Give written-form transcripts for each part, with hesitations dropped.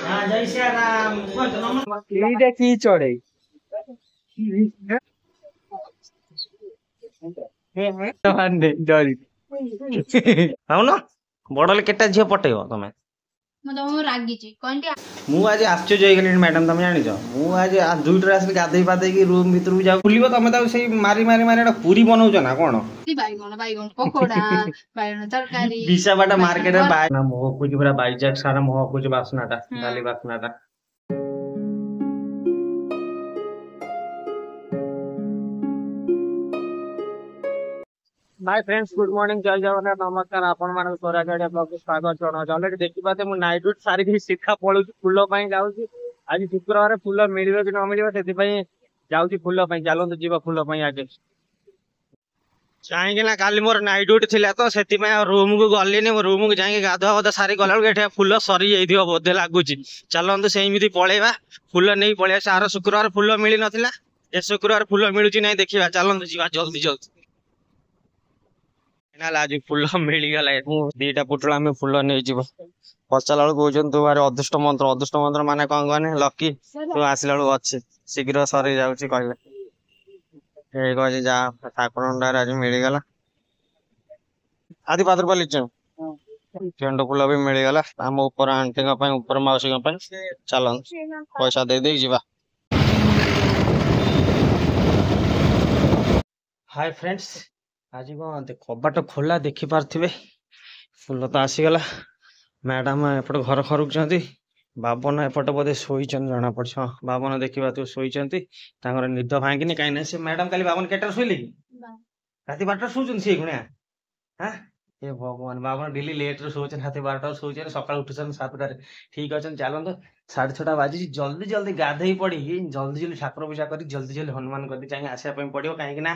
हाँ जय श्री राम এইটা কি চড়ে అవును ବଡଲେ କେଟା ଝିଅ ପଟେଇବ ତମେ ମୁଁ ଆଜି ଆଶ୍ଚର୍ଯ୍ୟ ହେଇଗଲିଣି ମ୍ୟାଡାମ ତମେ ଜାଣିଛ ମୁଁ ଆଜି ଦୁଇଟାରେ ଆସିଲି ଗାଧେଇ ପାଧେଇକି ରୁମ୍ ଭିତରକୁ ଯାଉ ବୁଲିବ ତମେ ତାକୁ ସେଇ ମାରି ମାରି ମାରି ଏଟା ପୁରୀ ବନଉଛ ନା କଣ ବିଶାଖାପାଟଣା ମାର୍କେଟରେ ମହକୁଛି ପୁରା ବାଇଜାକ ସାରା ମହକୁଛି ବାସ୍ନାଟା ଡାଲି ବାସ୍ନାଟା। हाय फ्रेंड्स गुड मॉर्निंग जय जगन्नाथ नमस्कार आपण मान स्वरागाड़िया ब्लॉग को स्वागत जनाऊँ ऑलरेडी देखी पाते मु नाइट ड्यूटी सारिकी सीधा पळुची फूल पई जाउची आज शुक्रवार फूल मिलिबो कि न मिलिबो सेति पई जाउची फूल पई चलंतु जीवा फूल पई आगे काहेकि ना काली मोर नाइट ड्यूटी थिला तो सेति पई रूम को गलिनी रूम को जाके गाधुआ गदा सारी गला एठे फूल सरी जाइथिबो बोधे लागुची चलंतु सेमिति पळेबा फूल नै पळेया सारा शुक्रवार फूल मिली नथिला ए शुक्रवार फूल मिलुची नै देखिबा चलंतु जीवा जल्दी जल्दी आज फूल मिलगला दीटा पुटला में फूल नहीं जीव पचारा कौन तू भारी अदृष्ट मंत्र माने कौन कहने लकी तू आसला अच्छे शीघ्र सरी जाऊँगी कहले जा ठाकुर आज मिलगला आदि पात्र पाली गेंड फूल भी मिलगला आम ऊपर आंटी ऊपर मौसी चल पैसा दे दे जीवा। हाय फ्रेंड्स आज कौन कबाट खोला देखी पार्थे फूल तो आसीगला मैडम एपटे घर खरुक बाबन एपटे बोधे शोई जना पड़ हाँ बाबन देखा तू शोई निद भांगी कहीं से मैडम काली बाबन केटार शोले कि राति 12 शोचन सी खुणिया हाँ ए भगवान बाबन डेली लेट रे शोचन राति 12 शोचन सकाळ उठुछन 7टार ठीक अच्छे चलत 6:30 बाजी जल्दी जल्दी गाधे पड़ी जल्दी जल्दी ठाकुर पूजा कर जल्दी जल्दी हनुमान कर चाहिए आसापी पड़ो कहीं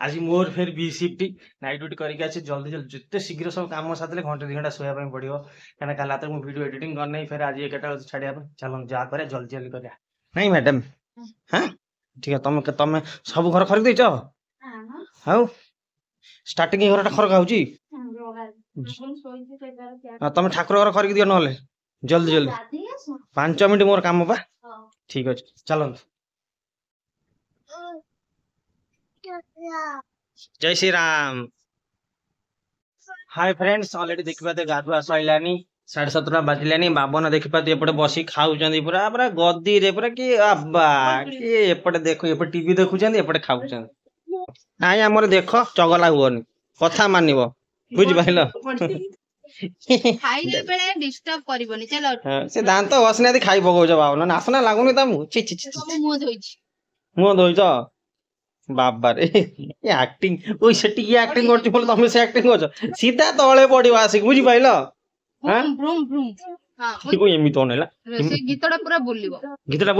आज मोर फिर बी शिफ्ट नाइट ड्यूटी करके आसी जल्दी जल्दी जिते शीघ्र सब कम सारे घंटे 2 घंटा शोया पड़ो कहीं कल रात मुझे वीडियो एडिटिंग करना फिर आज 1टा छाड़िया चलो जा कर जल्दी जल्दी कर नहीं मैडम हाँ ठीक है तुम तुम सब घर खरीद देच हाउ स्टार्टिंग घर खरक हो तुम ठाकुर घर खरीद दियो ना जल्दी जल्दी 5 मिनट मोर काम पा ठीक अच्छे चलो जय Shri Ram. Hi friends already देखी पाते गाधुआ सैलानी 7:30 बाजिलानी बाबन देखी पाते एपटे बसी खाऊचंदी पूरा पूरा गद्दी रे पूरा कि आबा कि एपटे देखो एपटे टीवी देखुचंदी एपटे खाऊचंदी नाई हमर देखो चगला हुअनी कथा मानिबो बुझ पाइलो डिस्टर्ब करबनी चलो से दांत घसना दे खाई पकोछ बाबन नासना लागुनी तमु छि छि छि मुंह धोइछ बाबा रे ये एक्टिंग ओइ सेटी ये एक्टिंग करछ बोल तमे से एक्टिंग करछ सीधा तळे पडियो आसी बुझि पाइलो हां ब्रूम ब्रूम हां को एमी तो नेला से गीतडा पूरा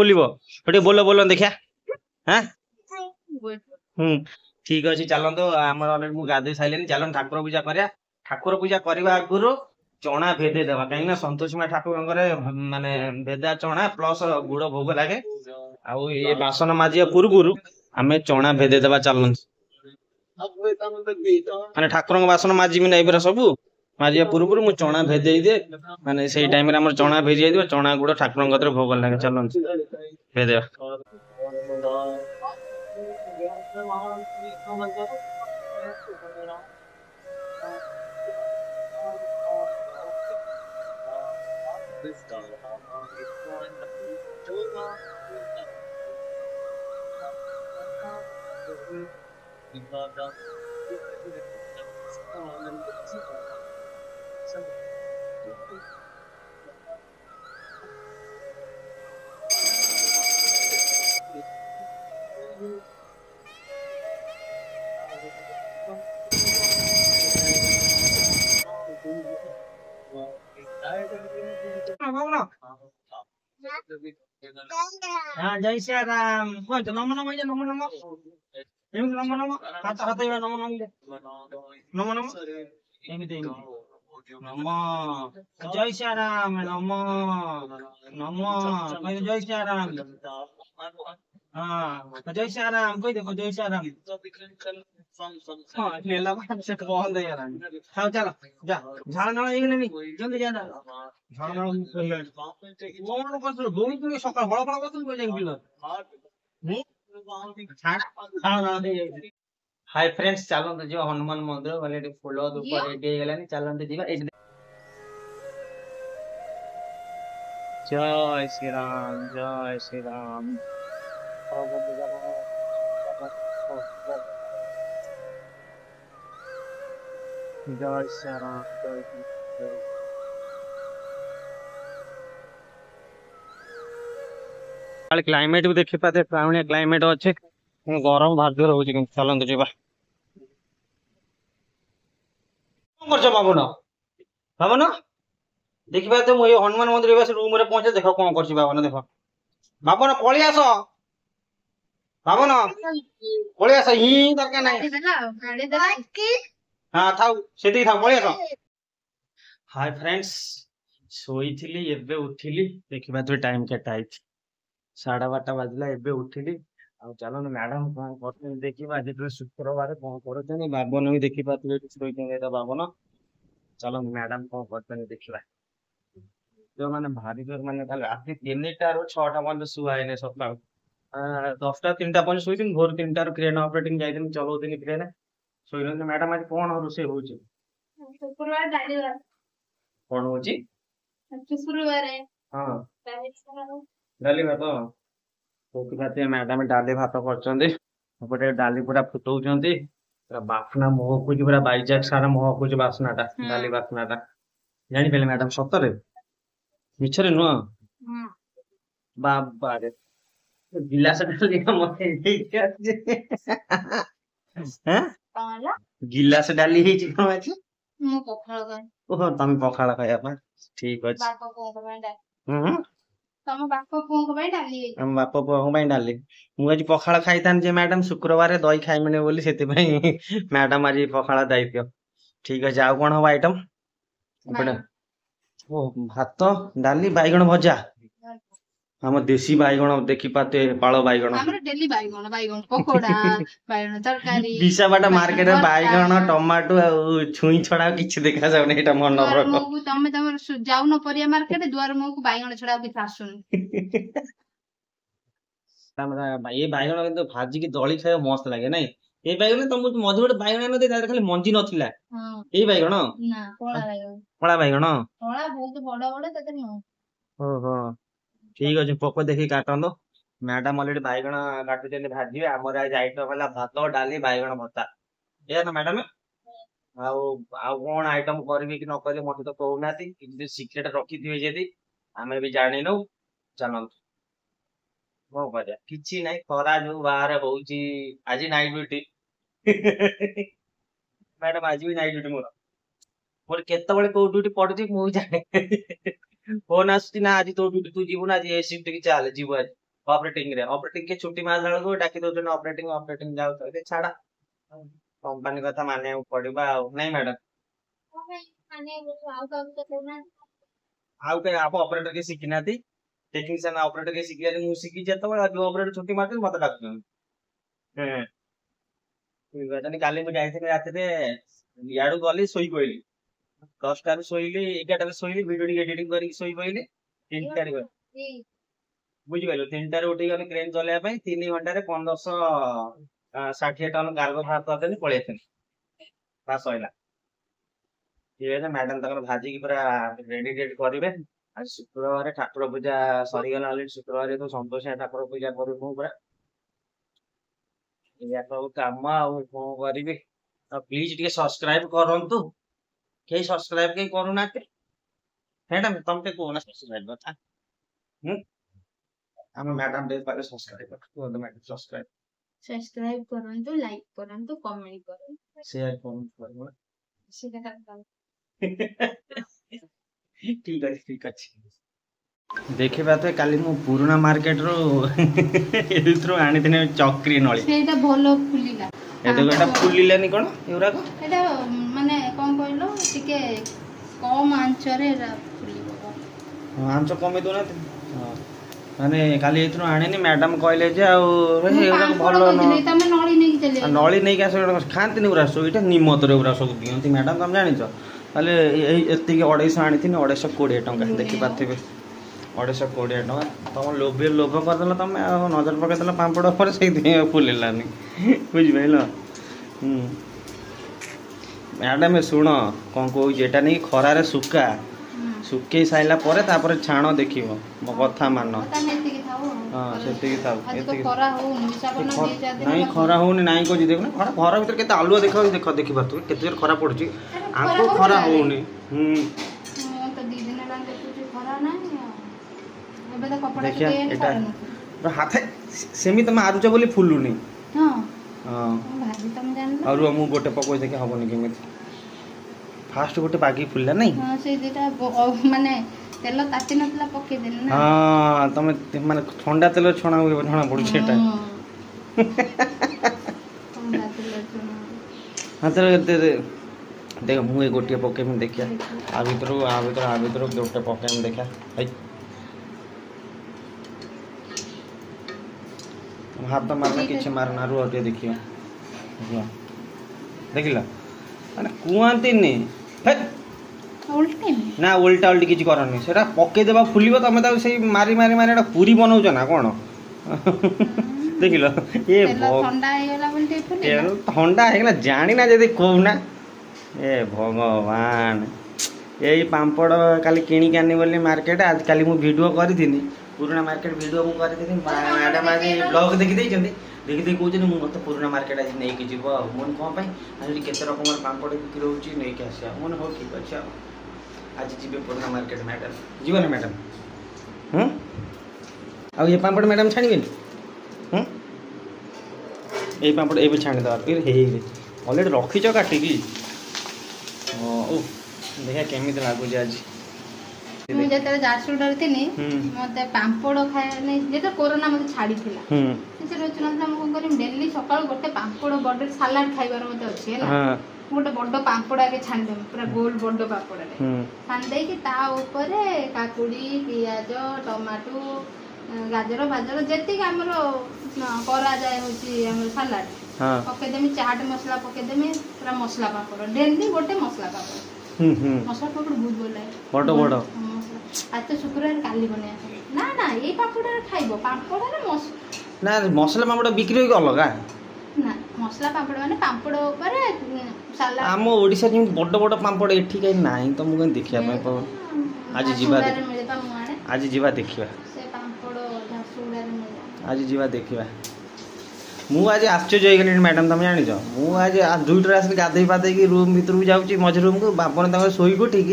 बोलिबो ओटे बोलो बोलो देखिया हां ठीक अछि चलंतो हमर ऑलरेडी मु गाधे साइलेनी चलन ठाकुर पूजा करिया ठाकुर पूजा करबा आगुरो चना भेदे देबा कहीं ना संतोषी मा ठाकुर माने भेदा चना प्लस गुड़ भोग लागे आउ ये बासन माजिया पूर्वरु आमे चना भेदे देबा चलन माने ठाकुर बासन माजिबी नै बरा सब माजिया पूर्वरु मु चना भेदे दे माने सेही टाइम रे हमर चना भेजी दिबा चना गुड़ ठाकुर गत्र भोग लागे चलन भेदे हाँ जय श्री राम कौन नमो नमो नमो नमो नमो नमो हाथ हाथ नमो नमो नमो एमिति नमो जय श्री राम नमो नमो कह जय श्री राम हाँ जय श्री राम कह देखो जय श्री राम हां नेला बाटा से बंद है यार हां चलो जा झाड़ नाला एक नहीं जल्दी जा झाड़ नाला मोर को भूमि तुम सकाळ बड़ा बड़ा কথা কই যাই বিল झाड़ नाला दे हाय फ्रेंड्स चलते जी हनुमान मंदिर गले फुल धूप रेडी हो गलानी चलते जी जय श्री राम जय श्री राम जय श्री राम क्लाइमेट भी देखी पाते प्राणिया क्लाइमेट अच्छे गरम भार रोचे चलते जी बाबन बाबन देखी पाते मुझे हनुमान मंदिर रूम रे पहुंचे देख कौन कर बाबन देख बाबन पलि आस बाबन पलि आस ही दरकार नहीं हाँ थाउ से था पलि आस हाय फ्रेंड्स सोई थी एबे उठिली देखा तो टाइम केटा 12:30 बाजला एबे उठिली आ चलो मैडम कौन करते देखा आज शुक्रवार कौन कर बाबन भी देखी पाते शोते बाबन चलो मैडम कौन करते देखा जो मैंने भारी जोर मैंने राति 3टा रू 6टा पर्यंत शुआईने सका 10टा 3टा पर्यंत शुई भोर 3टा क्रेन ऑपरेटिंग जाइए चलाऊनी क्रेन शुई मैडम आज कौन रोसे हो कौन हो डाली भात तो मैडम डाली भात कर डाली पूरा फुटाऊँ बास्ना महकुच पूरा बैजाक सारा महकुच बास्नाटा डाली बास्नाटा जानी मैडम सतरे मिछरे नुह बाबा रे गिलास डाली गिलास डाली ओहो तुम पखाड़ खाया ठीक अच्छे बाप पुआ डाली मुझे पखाड़ खाई था मैडम शुक्रवार दही खाइमिनी बोली से मैडम आज पखाड़ दायित्व ठीक अच्छे आउ कौन हम आइटम ओ भात डाली बैगण भजा हम देसी बैगण देखी पाते पाଳ बैगण विशाबाटा मार्केट में बैगण टमाटो छुई छड़ा किछि देखा जाउनी एटा मन जाउन परिया मार्केट दुआर मुंह बैगण छड़ा किछ आसुन ये बैगण किंतु भाजी की दली खाए मस्त लगे नहीं ये बैगण तुम मझे गोटे बैगण न दे खाली मंजी नथिला ए बैगण ना पळा बैगण पळा बहुत बड़ बड़ तते न ओहो ठीक अच्छे पोक देखी काटन मैडम अलरेडी बैगण काटुचे भाजी आमर आज आइटम है भात डाली बैगण भत्ता या ना मैडम कौन आइटम करी कि नक मत तो कहना सिक्रेट रखी थे जदि आम भी जानी नौ चलत कौन कर कि ना खरा जो बाहर हो आज नाइट ड्यूटी मैडम आज भी नाइट ड्यूटी मोर केतबेले को ड्यूटी पड़ुची मु जाने फोन आसुची ना आज तो ड्यूटी तू जीवु ना आज ए शिफ्ट की चल जीवु आज ऑपरेटिंग के छुट्टी मार को डाकी दो ऑपरेटिंग जाओ तो छाड़ा कंपनी कथा माने पड़िबा नहीं मैडम आउ के आप ऑपरेटर के सिखिना थी टेक्नीशियन ऑपरेटर के सिखिया मु सिखी जतबे ऑपरेटर छुट्टी मारते मत डाकुन काली मुझे जाइए रात याडू गली शोई पड़ी 10टा शोली 11टा शोली भिडियो एडिटिंग कर शोई पड़ी 3टा बुझीगल 3टा उठी गले क्रेन चलैया 3 घंटे 1560 टन कार्गो बाहर करते पलि बास सैला ठीक है मैडम तक भाजी की पूरा रेडी करेंगे आज शुक्रवार ठाकुर पूजा सरीगला शुक्रवार तो संतोष ठाकुर पूजा करू पूरा सब कम आउ कौन करी प्लीज टे सब्सक्राइब करंतु के सब्सक्राइब के करूना मैडम तुम के कहना सब्सक्राइब कथा हम मैडम दे पारे सब्सक्राइब कर मैडम सब्सक्राइब करंतु लाइक करंतु कमेंट करंतु शेयर करंतु सेटा करता ठीक अच्छे देखिबा तो काली मु पुराना मार्केट रो एथरो आनी दिने चक्री नळी सेटा भलो फुलिला एतो एटा फुलिलानी कोन एउरा को एटा माने कोन कहलो टिके कम आंच रे फुलिबो आंच कमे दो ना ମାନେ କାଲି ଏଥିରୁ ଆଣିନି ମ୍ୟାଡାମ କହିଲେ ଯେ ଆଉ ଏଗୁଡା ଭଲ ତମେ ନଳି ନେଇକି ଚଲେ ନଳି ନେଇକି ଆସ ଖାଆନ୍ତିନି ଗୁରା ସବୁ ଏଇଟା ନିମତରେ ଗୁରା ସବୁ ଦିଅନ୍ତି ମ୍ୟାଡାମ ତମେ ଜାଣିଛ ତାହେଲେ ଏଇ ଏତିକି 250 ଆଣିଥିଲି 220 ଟଙ୍କା ଦେଖିପାରୁଥିବେ 220 ଟଙ୍କା ତମ ଲୋଭ କରିଦେଲ ତମେ ଆଉ ନଜର ପକେଇଦେଲ ପାମ୍ପଡ଼ ଉପରେ ସେଇଥିପାଇଁ ଆଉ ଫୁଲିଲାନି ବୁଝିପାରିଲ ମ୍ୟାଡାମ ଶୁଣ କ'ଣ କହୁଛି ଏଟା ନେଇକି ଖରାରେ ଶୁକେଇ ସାରିଲା ପରେ ତାପରେ ଛାଣ ଦେଖିବ ମୋ କଥା ମାନ ହଁ ସେତିକି ଥାଉ ନାଇଁ ଖରା ହଉନି ନାଇଁ କହୁଛି ଦେଖୁନ ଘର ଭିତରେ କେତେ ଆଲୁଅ ଦେଖାଉଛି ଦେଖିପାରୁଥିବେ କେତେ ଜୋର ଖରା ପଡୁଛି ଆଙ୍କୁ ଖରା ହଉନି ଦେଖିଆ ଏଟା ହାତ ସେମିତି ମାରୁଛ ବୋଲି ଫୁଲୁନି ହଁ ଆଉ ମୁଁ ଗୋଟେ ପକଉଛି ଦେଖି ହବନି କେମିତି ଫାଷ୍ଟ ଗୋଟେ ବାଗି ଫୁଲିଲା ନାଇଁ ମାନେ ତେଲ ତାତି ନଥିଲା ପକେଇଦେଲି ନା ହଁ ତମେ ମାନେ ଥଣ୍ଡା ତେଲ ଛଣା ହୁଏ ଜଣା ପଡୁଛି ଏଟା देख मुझे गोटे पकेमी देखिया आ भीतर गोटे पकेमी देखा हाथ मारना किसी मारना रुआ देखिए देखिल मैंने कहती ना उल्टा उल्टी किसी करनी से पकईदेवा फुल तुम से मारी मारी मारी पूरी बनाऊच ना कौन देखिल ये ठंडा है जानी ना जदि कहना ए भगवान यही पापड़ काली किणिक आनी बोली मार्केट आज काली मु वीडियो करी पुराना मार्केट वीडियो मु करी मैडम आज ब्लॉग देखी देखी कहते मत पुराना मार्केट आज नहीं कि जीव मन कौन आज केते रकम पापड़ बिक्री होची नहीं कि आसिया मन हो ठीक अच्छे आज जी पुराना मार्केट मैडम जीव ना मैडम आ ये पापड़ मैडम छाणवे ये पापड़ ये छाणीद अलरेडी रखीच काटिकी देखा केमी लगुच आज मुझे झारसुगुड़ा थी मत पापड़ खाए जो कोरोना मत छाड़ी डेली सकाल गोटे पापड़ बड़ सालाड खाइबार मत अच्छे गोटे बड़ पापड़ आगे छाणीदेव पूरा गोल बड़ पापड़ छाणीदे काकुड़ी पियाज टमाटो गाजर फाजर जी आमर करा जाए सालाड पकईदेमी चाट मसला पकईदेमी पूरा मसला पापड़ डेली गोटे मसला पापड़ मसला पापड़ बहुत भल लगे बड़ बड़ आज तो शुक्रवार काली बने ना ना ये पापड़ खाइब पापड़ ना मसला पापड़ बिक्री हो अलग ना मसला पापड़ माने पापड़ ऊपर सालाड आम ओडिसा जे बड़ बड़ पापड़ एठी कहीं नाही तो मु देखिया पे आज जीवा आज जीवा देखिबा से पापड़ झारसुगुड़ा रे मिले आज जीवा देखिबा मु आज आश्चर्य हो गली मैडम तुम जान मु आज दुईटा आस गाधे पाधे रूम भर जाऊँगी मझ रूम को बापन शोक उठिक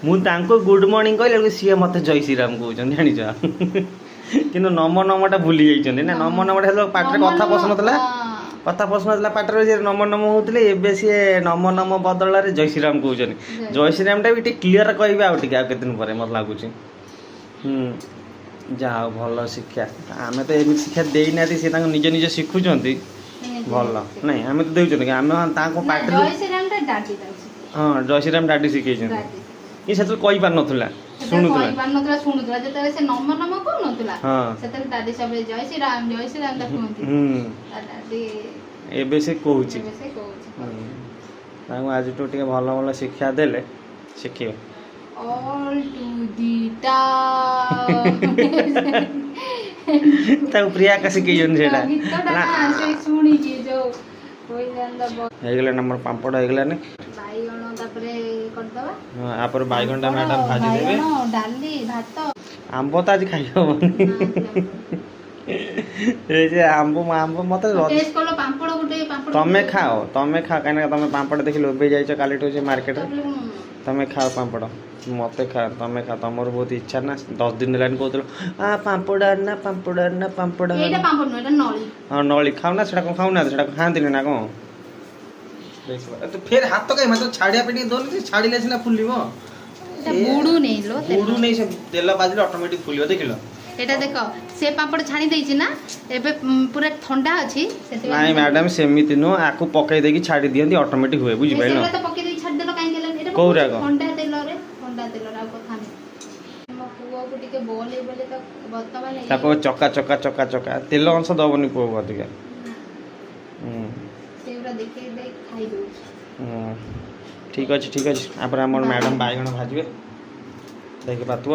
मुझे गुड मॉर्निंग कहले सी मत जय श्रीराम कहते जान कि नम नमटा भूली जाइए ना नम नमटा पाटे कथा पसुना कथा पसुना पाटे नम नम होते सी नम नम बदल जय श्रीराम कहते जय श्रीराम टा भी क्लीयर कहे आउ दिन पर मत लगुच जहा भल शिक्षा आम तो एम शिक्षा देना सी निज निज शिखुं भल ना आम तो देते आम पाटे हाँ जय श्रीराम डाडी शिखे ये से कही पार नाला शुणुला से नम नम कहूला दादी सब जय श्रीराम एबे से कहूँ आज तो भल भल शिक्षा देले शिखे all to the town ताऊ प्रिया का शिखे जन सेटा ना सुनी के जो कोई जानदा हे गेला नंबर पापड़ हे गेला ने बाईगण तापरे कर दबा हां आ पर बाईगणटा मैडम भाजी देबे डाली भात आंबो त आज खाइ होबनी ए जे आंबो मत टेस्ट करलो पापड़ गुटे पापड़ तमे खाओ काना तमे पापड़ देखि लोबे जाइछ काली तो जे मार्केट तमे खाओ पापड़ मत खा तमे खा तमर बहुत इच्छा ना 10 दिन लाइन कहतलो आ पापड़ ना एटा पापड़ न एटा नळी हां नळी खाऊ ना सेटा को खाऊ ना सेटा खांती ना को देखबा तो फिर हाथ तो कहीं मतलब छाड़िया पेटी दोल छाड़िले सिना फुलिबो एटा बुडू नै लो बुडू नै से तेल बाजिले ऑटोमेटिक फुलियो देखिलो एटा देखो से पापड़ छाणी देछि ना एबे पूरा ठंडा अछि सेते नाही मैडम सेमिति नो आकु पकई देकी छाड़ी दियंती ऑटोमेटिक हुए बुझि पाइलो से तो पकई देकी छाड़ देलो काई गेलन एटा ठंडा तेल रे आ कथा नै ପୁଅକୁ ଟିକେ ବୋଲେ ବୋଲେ ତ ବର୍ତ୍ତମାନ ତାକୁ ଚକା ଚକା ଚକା ଚକା ତେଲ ଅଂଶ ଦବନି ପୁଅକୁ ଅଧିକା। ସେଗୁଡ଼ା ଦେଖେଇ ଦେଇ ଖାଇ ଦଉଛି। ଠିକ୍ ଅଛି ଠିକ୍ ଅଛି। ତାପରେ ଆମର ମ୍ୟାଡ଼ାମ୍ ବାଇଗଣ ଭାଜିବେ ଦେଖିପାରୁଥିବ।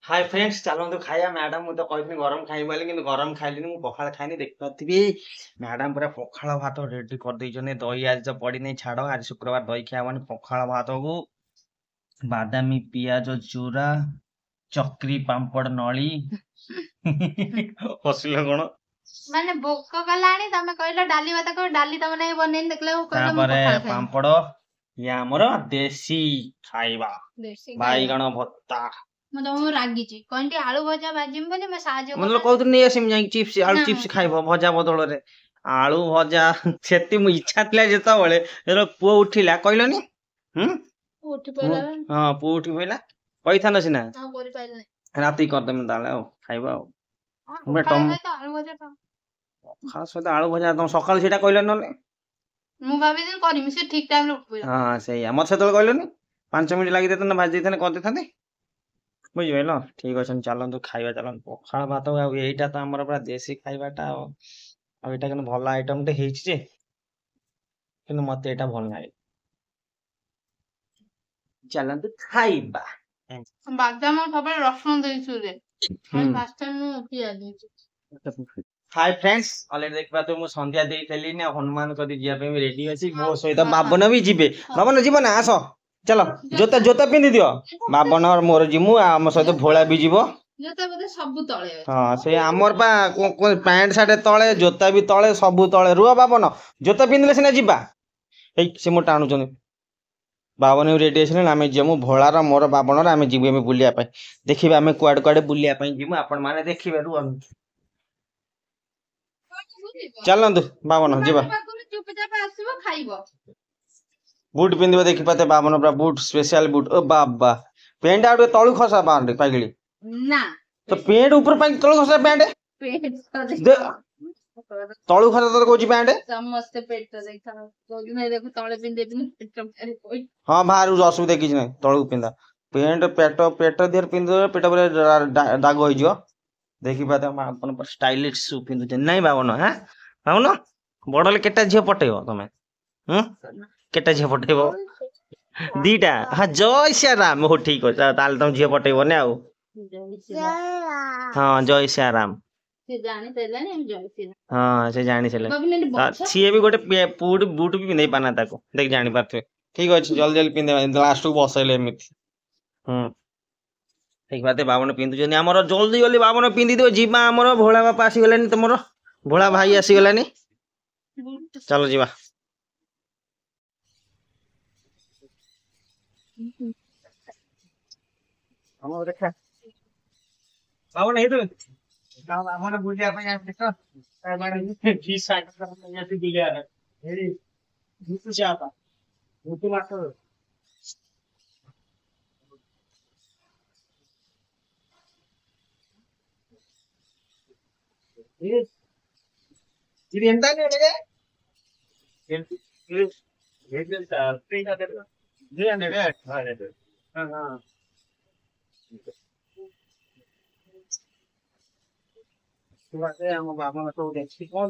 ହାଇ ଫ୍ରେଣ୍ଡସ୍, ଚାଲନ୍ତୁ ଖାଇବା। ମ୍ୟାଡ଼ାମ୍ ମୁଁ ତ କହିଥିଲି ଗରମ ଖାଇବି ବୋଲି, କିନ୍ତୁ ଗରମ ଖାଇଲିନି, ମୁଁ ପଖାଳ ଖାଇନି। ଦେଖିପାରୁଥିବି ମ୍ୟାଡ଼ାମ୍ ପୁରା ପଖାଳ ଭାତ ରେଡ଼ି କରିଦେଇଛନ୍ତି। ଦହି ଆଜି ତ ପଡ଼ିନି, ଛାଡ଼, ଆଜି ଶୁକ୍ରବାର ଦହି ଖାଇବନି। ପଖାଳ ଭାତକୁ ବାଦାମୀ ପିଆଜ ଚୁରା, ଚକ୍ରି ପାମ୍ପଡ଼ ନଳି। ହସିଲ କଣ? ମାନେ ଭୋକ କଲାଣି, ତମେ କହିଲ ଡାଲି ଭାତ କର, ଡାଲି ତମ ନାଇଁ ବନେଇନି, ଦେଖିଲା ତାପରେ ପାମ୍ପଡ଼। ଇଏ ଆମର ଦେଶୀ ଖାଇବା, ବାଇଗଣ ଭର୍ତ୍ତା। ମୁଁ ତମକୁ ରାଗିଛି, କହିଲି ଆଳୁ ଭଜା ଭାଜିବି ବୋଲି ମୁଁ ସାହାଯ୍ୟ ମୁଁ କହୁଥିଲି ନେଇ ଆସିବି ଯାଇକି ଚିପ୍ସ, ଆଳୁ ଚିପ୍ସ ଖାଇବ ଭଜା ବଦଳରେ। ଆଳୁ ଭଜା ସେତି ମୁଁ ଇଚ୍ଛା ଥିଲା ଯେତେବେଳେ ପୁଅ ଉଠିଲା କହିଲନି। ହଁ ପୁଅ ଉଠି ପଇଲା, କହିଥାନ୍ତ ସିନା। ରାତି କରିଦେମି ତାହେଲେ ଆଉ ଖାଇବା ଆଉ। ପଖାଳ ସହିତ ଆଳୁ ଭଜା, ତମ ସକାଳୁ ସେଇଟା କହିଲନି ନହେଲେ। ମୁଁ ଭାବିଥିଲି କରିମି, ସେ ଠିକ ଟାଇମରେ ଉଠି ପଇଲା। ହଁ ସେଇଆ, ମତେ ସେତେବେଳେ କହିଲନି, 5 ମିନିଟ୍ ଲାଗିଯାଇଥାନ୍ତା, ଭାଜି ଦେଇଥାନ୍ତେ, କରିଦେଇଥାନ୍ତେ। ବୁଝିପାରିଲ? ଠିକ ଅଛନ୍ତି, ଚାଲନ୍ତୁ ଖାଇବା ଚାଲନ୍ତୁ। ପଖାଳ ଭାତ ଆଉ ଏଇଟା ତ ଆମର ପୁରା ଦେଶୀ ଖାଇବାଟା ଆଉ। ଆଉ ଏଇଟା କିନ୍ତୁ ଭଲ ଆଇଟମଟେ ହେଇଛି ଯେ, କିନ୍ତୁ ମତେ ଏଇଟା ଭଲ ଲାଗେ। ଚାଲନ୍ତୁ ଖାଇବା। ବାଦାମ ସବୁବେଳେ ରସୁଣ ଦେଇଛୁ ରେ। ହାଇ ଫ୍ରେଣ୍ଡସ୍, ଅଲରେଡି ଦେଖିପାରୁଥିବ ମୁଁ ସନ୍ଧ୍ୟା ଦେଇ ସାରିଲିନି ଆଉ ହନୁମାନ କତି ଯିବା ପାଇଁ ରେଡି ଅଛି। ମୋ ସହିତ ବାବନ ବି ଯିବେ। ବାବନ ଯିବ ନା? ଆସ ଚାଲ, ଜୋତା ଜୋତା ପିନ୍ଧି ଦିଅ। ବାବନ ମୋର ଯିମୁ, ଆମ ସହିତ ଭୋଳା ବି ଯିବ। ସବୁ ତଳେ ହଁ ସେ ଆମର ବା ପ୍ୟାଣ୍ଟ ସାର୍ଟ ତଳେ, ଜୋତା ବି ତଳେ, ସବୁ ତଳେ। ରୁହ ବାବନ, ଜୋତା ପିନ୍ଧିଲେ ସିନା ଯିବା। ଏଇ ସେ ମୋ ଟାଣୁଛନ୍ତି। ବାବନ ବି ରେଡି ଆସିଲେଣି, ଆମେ ଯିମୁ ଭୋଳାର ମୋର ବାବନର, ଆମେ ଯିବୁ ଏବେ ବୁଲିବା ପାଇଁ। ଦେଖିବେ ଆମେ କୁଆଡେ କୁଆଡେ ବୁଲିବା ପାଇଁ ଯିବୁ, ଆପଣ ମାନେ ଦେଖିବେ। ରୁହନ୍ତୁ, ଚାଲନ୍ତୁ ବାବନ ଯିବା। ବୁଟ ପିନ୍ଧିବ, ଦେଖିପାତେ ବାବନ ପୁରା ବୁଟ, ସ୍ପେଶାଲ ବୁଟ। ଓ ବାବା, ପ୍ୟାଣ୍ଟ ଆଉ ଟିକେ ତଳୁ ଖସା ପାଇଗଳି ନା, ତ ପ୍ୟାଣ୍ଟ ଉପରେ ପାଇ ତଳୁ ଖସା ପ୍ୟାଣ୍ଟ ତଳୁ ଖସା ତ କହୁଛି ପ୍ୟାଣ୍ଟ। ସମସ୍ତେ ପେଟ ଦେଖାଉ ତଳେ ପିନ୍ଧେଇବିନି। ହଁ ବାହାରକୁ ଅସୁବିଧା କିଛି ନାହିଁ, ତଳକୁ ପିନ୍ଧା। ପ୍ୟାଣ୍ଟ ପେଟ ଦେହରେ ପିନ୍ଧିଦେବେ, ପେଟ ଉପରେ ଦାଗ ହେଇଯିବ। ଦେଖିପାତେ ଆପଣ ଷ୍ଟାଇଲିଶ ସୁ ପିନ୍ଧୁଛନ୍ତି ନାଇଁ ବାବନ? ହଁ ବାବନ, ବଡ ହେଲେ କେଟା ଝିଅ ପଟେଇବ ତମେ? କେଟା ଝିଅ ପଟେଇବ? ଦିଟା? ହଁ ଜୟ ଶ୍ରୀ ରାମ। ହଉ ଠିକ ଅଛି, ତାହେଲେ ତମ ଝିଅ ପଟେଇବନି ଆଉ। ହଁ ଜୟ ଶ୍ରୀ ରାମ। ହଁ ସେ ଜାଣି ସାରିଲେ। ସିଏ ବି ଗୋଟେ ବୁଟ ବି ପିନ୍ଧେଇ ପାରନା ତାକୁ, ଦେଖି ଜାଣିପାରୁଥିବେ। ଠିକ ଅଛି, ଜଲ୍ଦି ଜଲ୍ଦି ପିନ୍ଧେଇବା, ଲାଷ୍ଟକୁ ବସେଇଲେ ଏମିତି। ଠିକ ବାତେ ବାବନ ପିନ୍ଧୁଛନ୍ତି ଆମର। ଜଲ୍ଦି ଜଲ୍ଦି ବାବନ ପିନ୍ଧିଦିଅ, ଯିବା। ଆମର ଭୋଳା ବାପା ଆସିଗଲାନି, ତମର ଭୋଳା ଭାଇ ଆସିଗଲାନି। ଚାଲ ଯିବା। ବାବନ ହେଇଥିବ ଆମର ବୁଲିବା ପାଇଁ ବୁଲିବା ఇది ఎంత ଆମ ବାବା ସବୁ ଦେଖି କଣ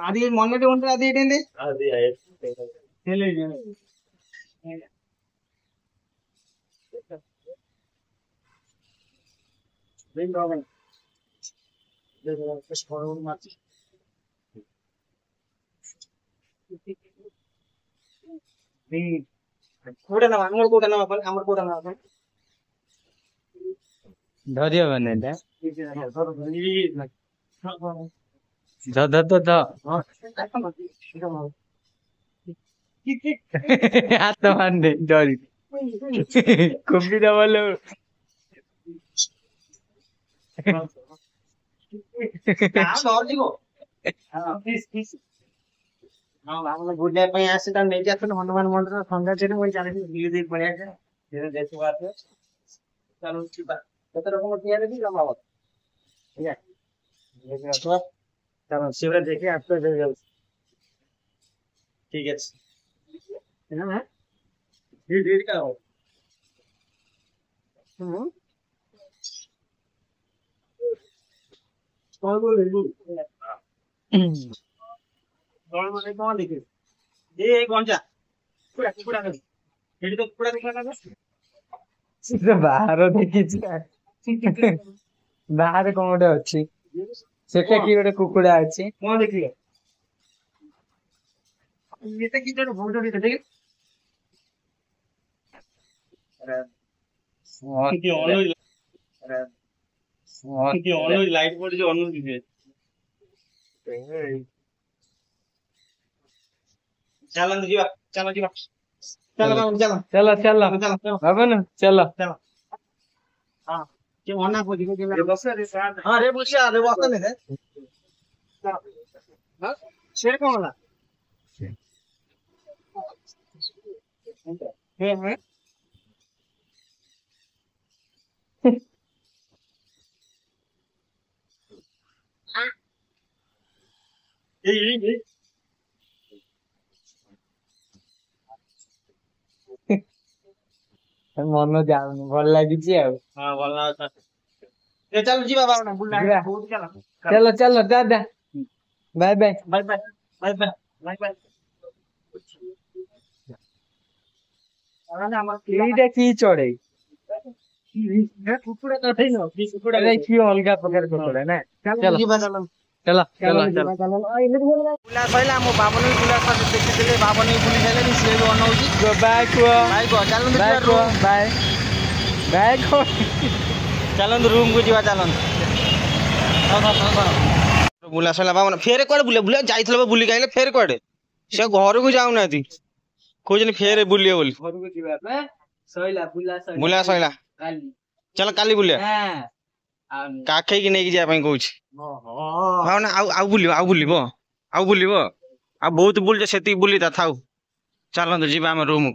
అది మొన్నటి ఉంటుంది, అది ఏంటండి? తెలియదు. କୋଉଟା ନବା? ଆମର କୋଉଟା ନବା? ଆମର କୋଉଟା ନବା? ଧରିବ ମାନେ ହାତ ମାରନେ ଡରି କୁମ୍ଭୀ ଦବଲ ହଁ ବାବୁନ ବୁଲିବା ପାଇଁ ଆସି ତା ନେଇକି ଆସିଥିଲେ ହନୁମାନ ମନ୍ଦିର ସନ୍ଧ୍ୟା ଥିଲେ ମୁଁ ଚାଲିଛି ବୁଲି ଦେଇ ପଳେଇ ଆସିବା ଧୀରେ ଦେଖି ପାରୁଥିବେ ଚାଲୁ ଯିବା କେତେ ରକମ ତିଆରି ବି ଜମା ହବ ଠିକ ଅଛି देखिए अथवा चलो शिवराज देखिए आपको ठीक है है ना भीड़ का हो कौन बोल रही कौन बोले कौन लिखे ये कौन सा कुड़ा कुड़ा ये तो कुड़ा दिखा ना ସେ ବାହାର ଦେଖିଛି ବାହାରେ କଣ ଗୋଟେ ଅଛି ସେଟା କି ଗୋଟେ କୁକୁଡ଼ା ଅଛି कौन देखिए ये तो किधर फोटो भी देखे किती ऑन लाइट पड़ जो ऑन दिखे चलो जीवा चलो जीवा चलो चलो चलो चलो चलो बाबन चलो चलो हाँ के मना को दिखे के बस रे सर हां रे बुझिया रे वास्ता नहीं रे हां शेर कौन वाला है ये ମନ ଯାଉନି ଭଲ ଲାଗୁଛି ଆଉ हां बोलना था ये चलो जीवा बाबा बुला जीवा। बहुत चलो चलो चलो दादा bye bye bye bye bye bye bye bye ଏଇଟା କି ଚଢେଇ କୁକୁଡ଼ା ତ ହେଇନ କୁକୁଡ଼ା ଏଇଟା କି ଅଲଗା ପ୍ରକାର କୁକୁଡ଼ା ନା ଚାଲ ଯିବା ଚାଲ चलो चलो चलो ବୁଲା ସଇଲା ମୋ ବାବନ ବି ବୁଲା ସଇଲା ଦେଖିଥିଲେ ବାବନ ବି ବୁଲି ସାଇଲେଣି ସିଏ ବି ଅନଉଛି बाय को ଭାଇ କହ ଚାଲନ୍ତୁ बाय ଯିବା को ରୁମ୍ बाय बाय को ଚାଲନ୍ତୁ ରୁମ୍ କୁ ଯିବା ଚାଲନ୍ତୁ ବୁଲା ସଇଲା ବାବନ ଫେରେ କୁଆଡେ ବୁଲେ ବୁଲେ ଯାଇଥିଲେ ବା ବୁଲିକି ଆଇଲେ ଫେରେ କୁଆଡେ ସେ ଘରକୁ ଯାଉନାହାନ୍ତି କହୁଛନ୍ତି ଫେରେ ବୁଲିବେ ବୋଲି ଘରକୁ ଯିବା ପାଇଁ ସଇଲା ବୁଲା ବୁଲା ସଇଲା କାଲି ଚାଲ କାଲି ବୁଲିବା ହଁ କାଖେଇକି ନେଇକି ଯିବା ପାଇଁ କହୁଛି ଭାବନା ଆଉ ବୁଲିବ ଆଉ ବୁଲିବ ଆଉ ବହୁତ ବୁଲିଛ ସେତିକି ବୁଲିତା ଥାଉ ଚାଲନ୍ତୁ ଯିବା ଆମେ ରୁମ୍